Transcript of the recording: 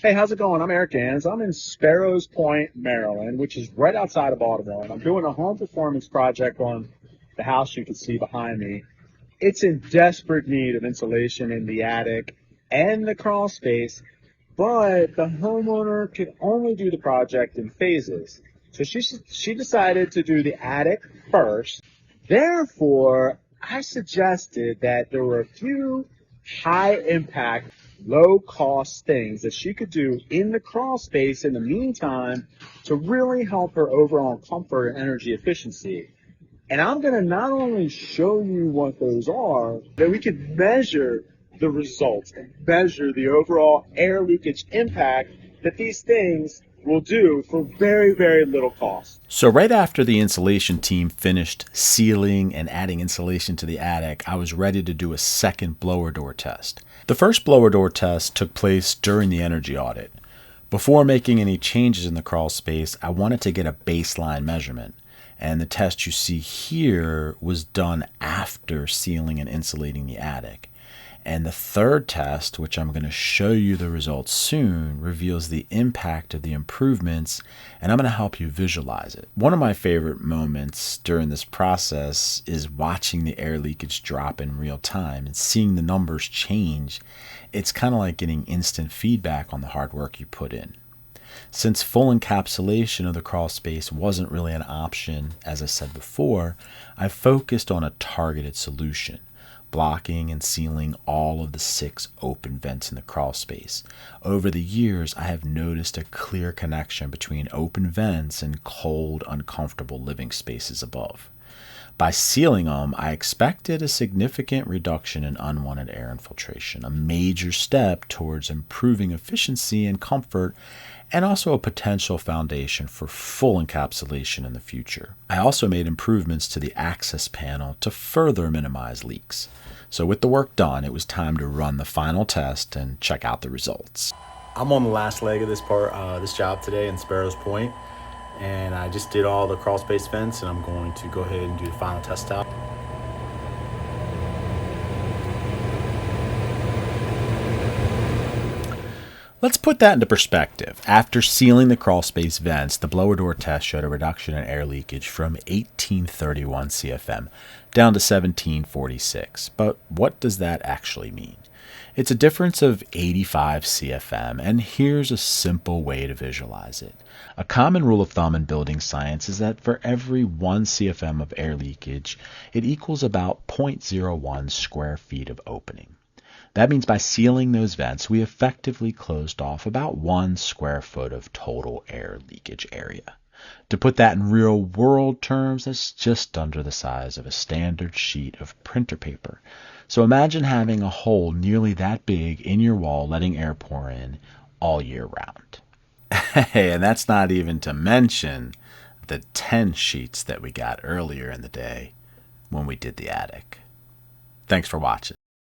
Hey, how's it going? I'm Eric Gans. I'm in Sparrows Point, Maryland, which is right outside of Baltimore. And I'm doing a home performance project on the house you can see behind me. It's in desperate need of insulation in the attic and the crawl space, but the homeowner can only do the project in phases. So she decided to do the attic first. Therefore, I suggested that there were a few high impact, low cost things that she could do in the crawl space in the meantime to really help her overall comfort and energy efficiency. And I'm going to not only show you what those are, but we can measure the results and measure the overall air leakage impact that these things will do for very, very little cost. So right after the insulation team finished sealing and adding insulation to the attic, I was ready to do a second blower door test. The first blower door test took place during the energy audit. Before making any changes in the crawl space, I wanted to get a baseline measurement. And the test you see here was done after sealing and insulating the attic. And the third test, which I'm going to show you the results soon, reveals the impact of the improvements, and I'm going to help you visualize it. One of my favorite moments during this process is watching the air leakage drop in real time and seeing the numbers change. It's kind of like getting instant feedback on the hard work you put in. Since full encapsulation of the crawl space wasn't really an option, as I said before, I focused on a targeted solution, blocking and sealing all of the 6 open vents in the crawl space. Over the years, I have noticed a clear connection between open vents and cold, uncomfortable living spaces above. By sealing them, I expected a significant reduction in unwanted air infiltration, a major step towards improving efficiency and comfort, and also a potential foundation for full encapsulation in the future. I also made improvements to the access panel to further minimize leaks. So with the work done, it was time to run the final test and check out the results. I'm on the last leg of this job today in Sparrows Point, and I just did all the crawl space vents, and I'm going to go ahead and do the final test out. Let's put that into perspective. After sealing the crawl space vents, the blower door test showed a reduction in air leakage from 1831 CFM down to 1746. But what does that actually mean? It's a difference of 85 CFM, and here's a simple way to visualize it. A common rule of thumb in building science is that for every 1 CFM of air leakage, it equals about 0.01 square feet of opening. That means by sealing those vents, we effectively closed off about 1 square foot of total air leakage area. To put that in real world terms, that's just under the size of a standard sheet of printer paper. So imagine having a hole nearly that big in your wall letting air pour in all year round. Hey, and that's not even to mention the 10 sheets that we got earlier in the day when we did the attic. Thanks for watching.